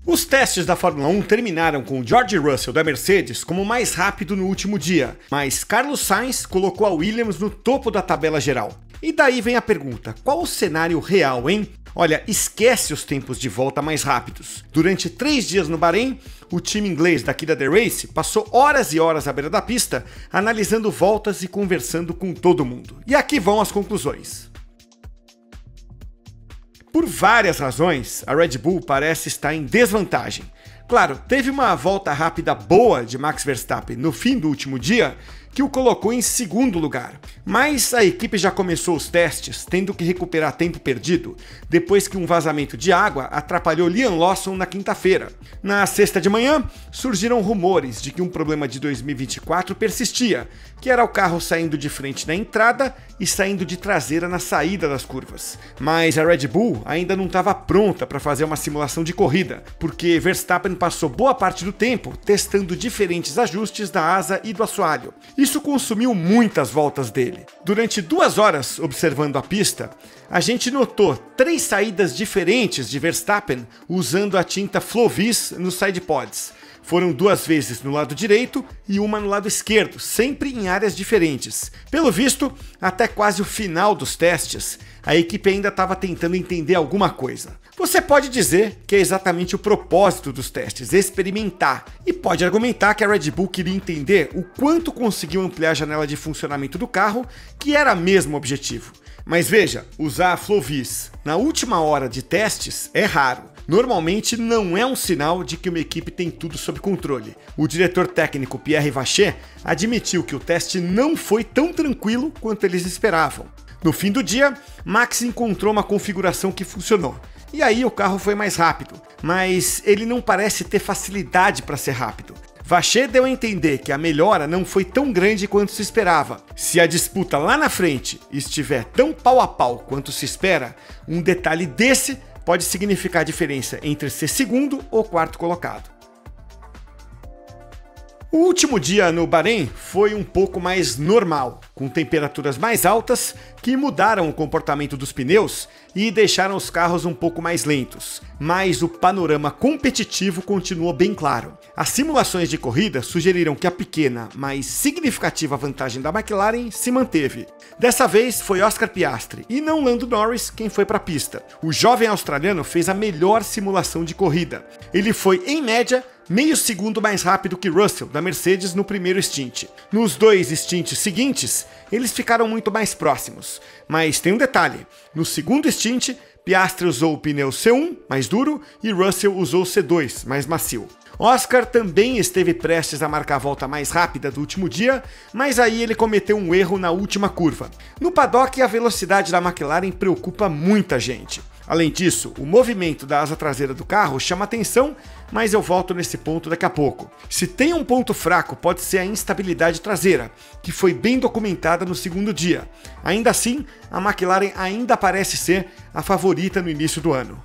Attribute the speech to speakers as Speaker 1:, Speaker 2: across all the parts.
Speaker 1: Os testes da Fórmula 1 terminaram com George Russell da Mercedes como o mais rápido no último dia, mas Carlos Sainz colocou a Williams no topo da tabela geral. E daí vem a pergunta, qual o cenário real, hein? Olha, esquece os tempos de volta mais rápidos. Durante 3 dias no Bahrein, o time inglês daqui da The Race passou horas e horas à beira da pista, analisando voltas e conversando com todo mundo. E aqui vão as conclusões. Por várias razões, a Red Bull parece estar em desvantagem. Claro, teve uma volta rápida boa de Max Verstappen no fim do último dia, que o colocou em segundo lugar. Mas a equipe já começou os testes, tendo que recuperar tempo perdido, depois que um vazamento de água atrapalhou Liam Lawson na quinta-feira. Na sexta de manhã, surgiram rumores de que um problema de 2024 persistia, que era o carro saindo de frente na entrada e saindo de traseira na saída das curvas. Mas a Red Bull ainda não estava pronta para fazer uma simulação de corrida, porque Verstappen passou boa parte do tempo testando diferentes ajustes da asa e do assoalho. Isso consumiu muitas voltas dele. Durante 2 horas observando a pista, a gente notou 3 saídas diferentes de Verstappen usando a tinta Flovis nos sidepods. Foram 2 vezes no lado direito e uma no lado esquerdo, sempre em áreas diferentes. Pelo visto, até quase o final dos testes, a equipe ainda estava tentando entender alguma coisa. Você pode dizer que é exatamente o propósito dos testes, experimentar, e pode argumentar que a Red Bull queria entender o quanto conseguiu ampliar a janela de funcionamento do carro, que era mesmo o objetivo. Mas veja, usar a Flovis na última hora de testes é raro. Normalmente não é um sinal de que uma equipe tem tudo sob controle. O diretor técnico Pierre Vacher admitiu que o teste não foi tão tranquilo quanto eles esperavam. No fim do dia, Max encontrou uma configuração que funcionou. E aí o carro foi mais rápido, mas ele não parece ter facilidade para ser rápido. Vacher deu a entender que a melhora não foi tão grande quanto se esperava. Se a disputa lá na frente estiver tão pau a pau quanto se espera, um detalhe desse pode significar a diferença entre ser segundo ou quarto colocado. O último dia no Bahrein foi um pouco mais normal, com temperaturas mais altas que mudaram o comportamento dos pneus e deixaram os carros um pouco mais lentos, mas o panorama competitivo continuou bem claro. As simulações de corrida sugeriram que a pequena, mas significativa vantagem da McLaren se manteve. Dessa vez foi Oscar Piastri e não Lando Norris quem foi para a pista. O jovem australiano fez a melhor simulação de corrida. Ele foi, em média, meio segundo mais rápido que Russell, da Mercedes, no primeiro stint. Nos 2 stints seguintes, eles ficaram muito mais próximos. Mas tem um detalhe, no segundo stint, Piastri usou o pneu C1, mais duro, e Russell usou o C2, mais macio. Oscar também esteve prestes a marcar a volta mais rápida do último dia, mas aí ele cometeu um erro na última curva. No paddock, a velocidade da McLaren preocupa muita gente. Além disso, o movimento da asa traseira do carro chama atenção, mas eu volto nesse ponto daqui a pouco. Se tem um ponto fraco, pode ser a instabilidade traseira, que foi bem documentada no segundo dia. Ainda assim, a McLaren ainda parece ser a favorita no início do ano.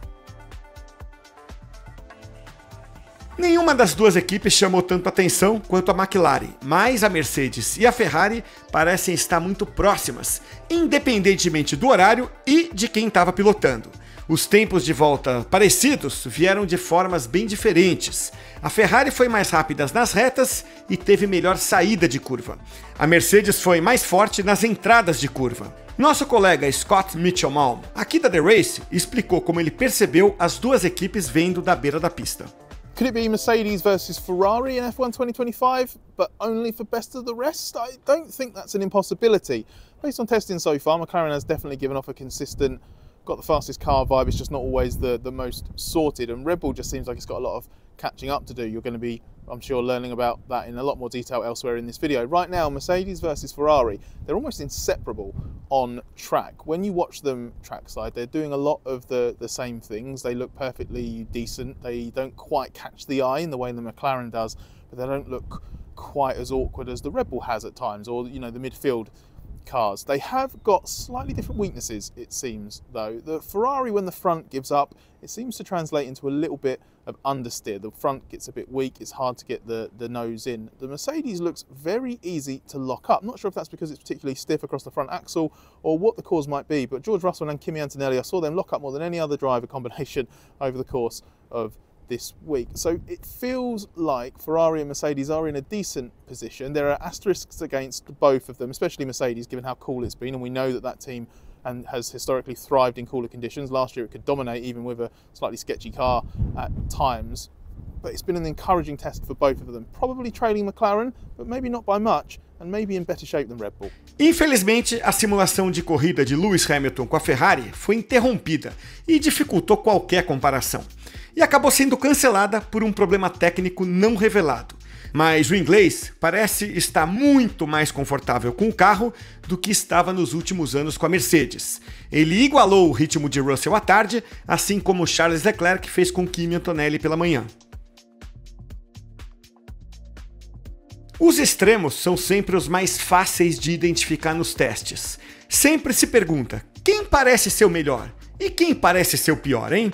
Speaker 1: Nenhuma das 2 equipes chamou tanto atenção quanto a McLaren, mas a Mercedes e a Ferrari parecem estar muito próximas, independentemente do horário e de quem estava pilotando. Os tempos de volta parecidos vieram de formas bem diferentes. A Ferrari foi mais rápida nas retas e teve melhor saída de curva. A Mercedes foi mais forte nas entradas de curva. Nosso colega Scott Mitchell-Malm, aqui da The Race, explicou como ele percebeu as 2 equipes vendo da beira da pista.
Speaker 2: Could it be Mercedes versus Ferrari in F1 2025, but only for best of the rest? I don't think that's an impossibility. Based on testing so far, McLaren has definitely given off a consistent, got the fastest car vibe. It's just not always the most sorted, and Red Bull just seems like it's got a lot of catching up to do. You're going to be, I'm sure, learning about that in a lot more detail elsewhere in this video. Right now, Mercedes versus Ferrari, they're almost inseparable on track. When you watch them trackside, they're doing a lot of the same things. They look perfectly decent. They don't quite catch the eye in the way the McLaren does, but they don't look quite as awkward as the Red Bull has at times, or, you know, the midfield cars. They have got slightly different weaknesses, it seems, though. The Ferrari, when the front gives up, it seems to translate into a little bit of understeer. The front gets a bit weak, it's hard to get the nose in. The Mercedes looks very easy to lock up. Not sure if that's because it's particularly stiff across the front axle or what the cause might be, but George Russell and Kimi Antonelli, I saw them lock up more than any other driver combination over the course of this week. So it feels like Ferrari and Mercedes are in a decent position. There are asterisks against both of them, especially Mercedes, given how cool it's been, and we know that that team has historically thrived in cooler conditions. Last year it could dominate even with a slightly sketchy car at times. But it's been an encouraging test for both of them. Probably trailing McLaren, but maybe not by much, and maybe in better shape than Red Bull.
Speaker 1: Infelizmente, a simulação de corrida de Lewis Hamilton com a Ferrari foi interrompida e dificultou qualquer comparação. E acabou sendo cancelada por um problema técnico não revelado. Mas o inglês parece estar muito mais confortável com o carro do que estava nos últimos anos com a Mercedes. Ele igualou o ritmo de Russell à tarde, assim como Charles Leclerc fez com Kimi Antonelli pela manhã. Os extremos são sempre os mais fáceis de identificar nos testes. Sempre se pergunta, quem parece ser o melhor? E quem parece ser o pior, hein?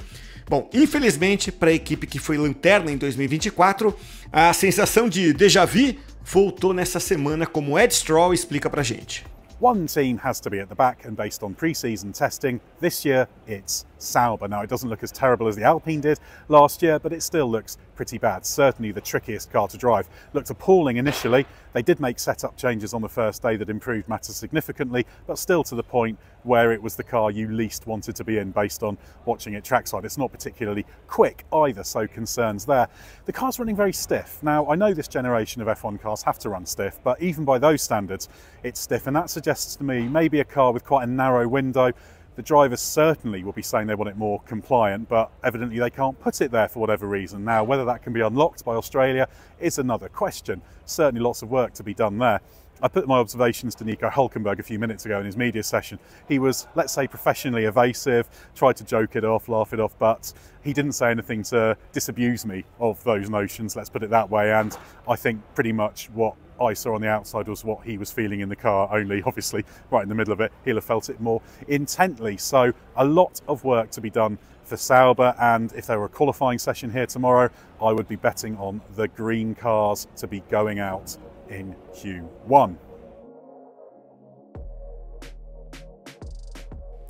Speaker 1: Bom, infelizmente, para a equipe que foi lanterna em 2024, a sensação de déjà vu voltou nessa semana, como Ed Stroll explica pra gente.
Speaker 3: One team has to be at the back, and based on pre-season testing, this year it's Sauber. Now, it doesn't look as terrible as the Alpine did last year, but it still looks pretty bad. Certainly the trickiest car to drive. Looked appalling initially. They did make setup changes on the first day that improved matters significantly, but still to the point where it was the car you least wanted to be in based on watching it trackside. It's not particularly quick either, so concerns there. The car's running very stiff. Now, I know this generation of F1 cars have to run stiff, but even by those standards, it's stiff, and that suggests to me maybe a car with quite a narrow window. The drivers certainly will be saying they want it more compliant, but evidently they can't put it there for whatever reason. Now, whether that can be unlocked by Australia is another question. Certainly lots of work to be done there. I put my observations to Nico Hülkenberg a few minutes ago in his media session. He was, let's say, professionally evasive, tried to joke it off, laugh it off, but he didn't say anything to disabuse me of those notions, let's put it that way, and I think pretty much what I saw on the outside was what he was feeling in the car, only obviously right in the middle of it, he'll have felt it more intently. So a lot of work to be done for Sauber, and if there were a qualifying session here tomorrow, I would be betting on the green cars to be going out in Q1.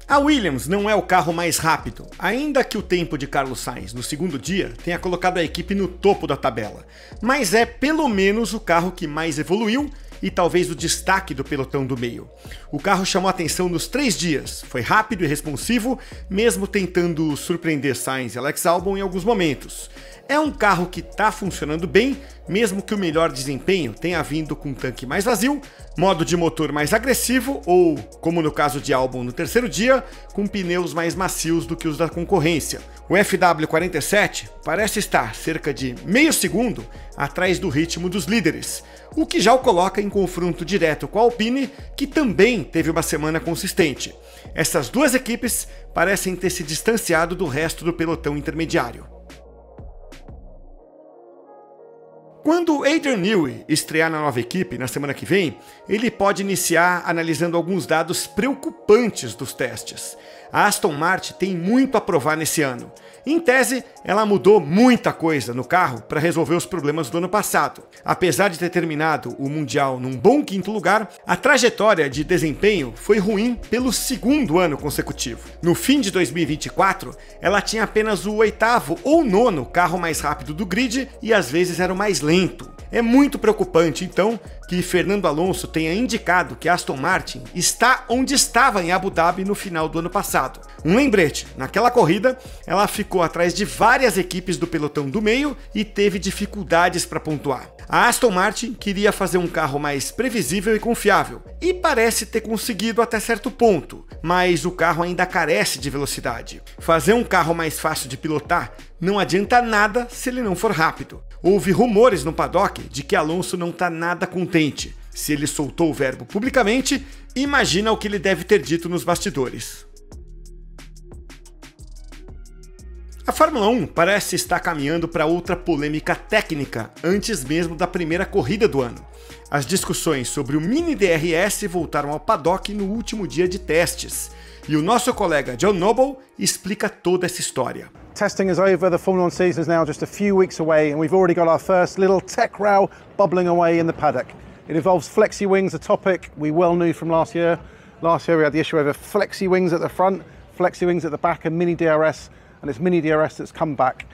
Speaker 1: A Williams não é o carro mais rápido, ainda que o tempo de Carlos Sainz no segundo dia tenha colocado a equipe no topo da tabela, mas é pelo menos o carro que mais evoluiu e talvez o destaque do pelotão do meio. O carro chamou atenção nos 3 dias, foi rápido e responsivo, mesmo tentando surpreender Sainz e Alex Albon em alguns momentos. É um carro que está funcionando bem, mesmo que o melhor desempenho tenha vindo com um tanque mais vazio, modo de motor mais agressivo ou, como no caso de Albon no terceiro dia, com pneus mais macios do que os da concorrência. O FW47 parece estar cerca de meio segundo atrás do ritmo dos líderes, o que já o coloca em confronto direto com a Alpine, que também teve uma semana consistente. Essas duas equipes parecem ter se distanciado do resto do pelotão intermediário. Quando Adrian Newey estrear na nova equipe na semana que vem, ele pode iniciar analisando alguns dados preocupantes dos testes. A Aston Martin tem muito a provar nesse ano. Em tese, ela mudou muita coisa no carro para resolver os problemas do ano passado. Apesar de ter terminado o Mundial num bom 5º lugar, a trajetória de desempenho foi ruim pelo 2º ano consecutivo. No fim de 2024, ela tinha apenas o 8º ou 9º carro mais rápido do grid e às vezes era o mais lento. É muito preocupante, então, que Fernando Alonso tenha indicado que a Aston Martin está onde estava em Abu Dhabi no final do ano passado. Um lembrete, naquela corrida, ela ficou atrás de várias equipes do pelotão do meio e teve dificuldades para pontuar. A Aston Martin queria fazer um carro mais previsível e confiável, e parece ter conseguido até certo ponto, mas o carro ainda carece de velocidade. Fazer um carro mais fácil de pilotar não adianta nada se ele não for rápido. Houve rumores no paddock de que Alonso não está nada contente. Se ele soltou o verbo publicamente, imagina o que ele deve ter dito nos bastidores. A Fórmula 1 parece estar caminhando para outra polêmica técnica antes mesmo da primeira corrida do ano. As discussões sobre o Mini DRS voltaram ao paddock no último dia de testes, e o nosso colega John Noble explica toda essa história.
Speaker 4: Testing is over, the Formula 1 season is now just a few weeks away, and we've already got our first little tech row bubbling away in the paddock. It involves flexi wings, a topic we well knew from last year. Last year we had the issue over flexi wings at the front, flexi wings at the back, and Mini DRS, and it's Mini DRS that's come back.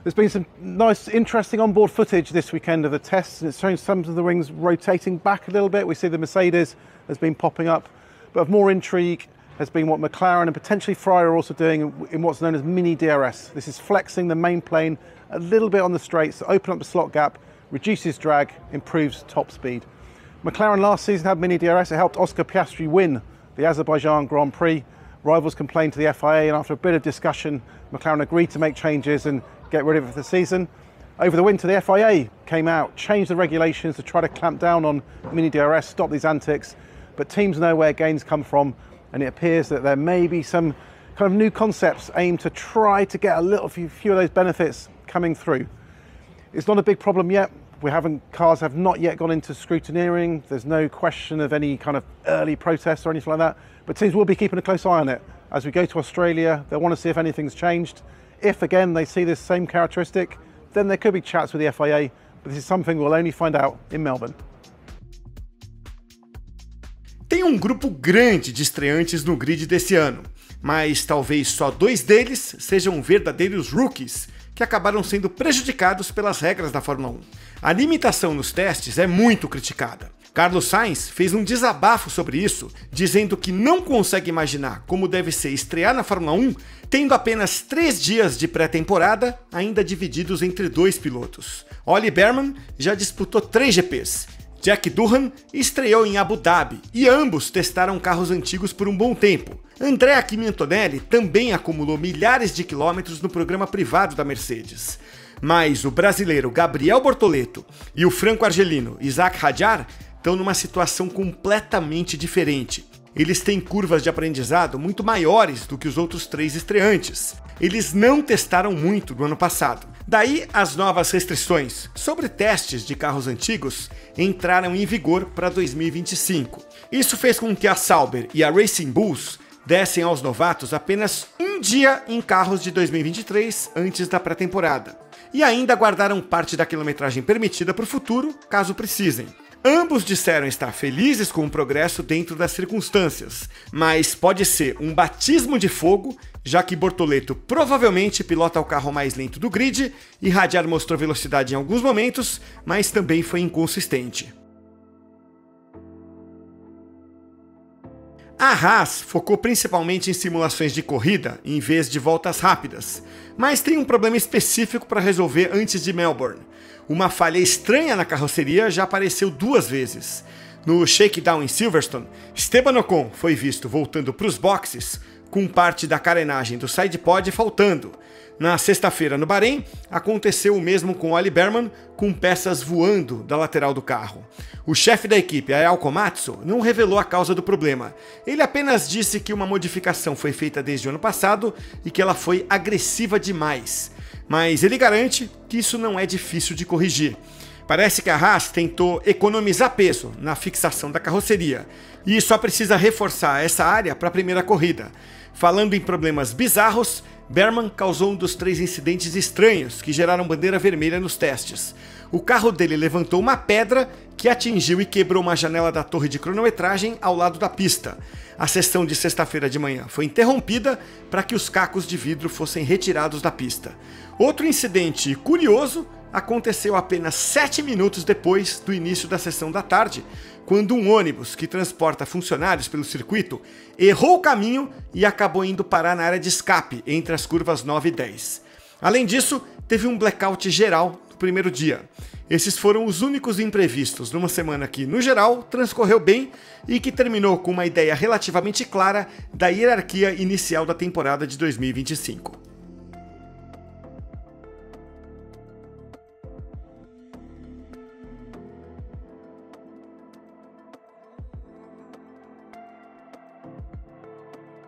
Speaker 4: There's been some nice, interesting onboard footage this weekend of the tests, and it's showing some of the wings rotating back a little bit. We see the Mercedes has been popping up, but of more intrigue has been what McLaren and potentially Ferrari are also doing in what's known as mini DRS. This is flexing the main plane a little bit on the straights to open up the slot gap, reduces drag, improves top speed. McLaren last season had mini DRS. It helped Oscar Piastri win the Azerbaijan Grand Prix. Rivals complained to the FIA, and after a bit of discussion, McLaren agreed to make changes and get rid of it for the season. Over the winter, the FIA came out, changed the regulations to try to clamp down on mini DRS, stop these antics, but teams know where gains come from, and it appears that there may be some kind of new concepts aimed to try to get a few of those benefits coming through. It's not a big problem yet. Cars have not yet gone into scrutineering. There's no question of any kind of early protests or anything like that, but teams will be keeping a close eye on it. As we go to Australia, they'll want to see if anything's changed. If again they see this same characteristic, then there could be chats with the FIA, but this is something we'll only find out in Melbourne.
Speaker 1: Tem um grupo grande de estreantes no grid desse ano, mas talvez só 2 deles sejam verdadeiros rookies, que acabaram sendo prejudicados pelas regras da Fórmula 1. A limitação nos testes é muito criticada. Carlos Sainz fez um desabafo sobre isso, dizendo que não consegue imaginar como deve ser estrear na Fórmula 1, tendo apenas 3 dias de pré-temporada, ainda divididos entre 2 pilotos. Ollie Bearman já disputou 3 GPs. Jack Doohan estreou em Abu Dhabi e ambos testaram carros antigos por um bom tempo. Andrea Kimi Antonelli também acumulou milhares de quilômetros no programa privado da Mercedes. Mas o brasileiro Gabriel Bortoleto e o franco-argelino Isaac Hadjar estão numa situação completamente diferente. Eles têm curvas de aprendizado muito maiores do que os outros 3 estreantes. Eles não testaram muito no ano passado. Daí, as novas restrições sobre testes de carros antigos entraram em vigor para 2025. Isso fez com que a Sauber e a Racing Bulls dessem aos novatos apenas um dia em carros de 2023 antes da pré-temporada. E ainda guardaram parte da quilometragem permitida para o futuro, caso precisem. Ambos disseram estar felizes com o progresso dentro das circunstâncias, mas pode ser um batismo de fogo, já que Bortoleto provavelmente pilota o carro mais lento do grid e Hadjar mostrou velocidade em alguns momentos, mas também foi inconsistente. A Haas focou principalmente em simulações de corrida em vez de voltas rápidas, mas tem um problema específico para resolver antes de Melbourne. Uma falha estranha na carroceria já apareceu 2 vezes. No shakedown em Silverstone, Esteban Ocon foi visto voltando para os boxes com parte da carenagem do sidepod faltando. Na sexta-feira no Bahrein, aconteceu o mesmo com Ollie Bearman, com peças voando da lateral do carro. O chefe da equipe, Ayao Komatsu, não revelou a causa do problema. Ele apenas disse que uma modificação foi feita desde o ano passado e que ela foi agressiva demais. Mas ele garante que isso não é difícil de corrigir. Parece que a Haas tentou economizar peso na fixação da carroceria e só precisa reforçar essa área para a primeira corrida. Falando em problemas bizarros, Bearman causou um dos 3 incidentes estranhos que geraram bandeira vermelha nos testes. O carro dele levantou uma pedra que atingiu e quebrou uma janela da torre de cronometragem ao lado da pista. A sessão de sexta-feira de manhã foi interrompida para que os cacos de vidro fossem retirados da pista. Outro incidente curioso aconteceu apenas 7 minutos depois do início da sessão da tarde, quando um ônibus que transporta funcionários pelo circuito errou o caminho e acabou indo parar na área de escape entre as curvas 9 e 10. Além disso, teve um blackout geral no primeiro dia. Esses foram os únicos imprevistos numa semana que, no geral, transcorreu bem e que terminou com uma ideia relativamente clara da hierarquia inicial da temporada de 2025.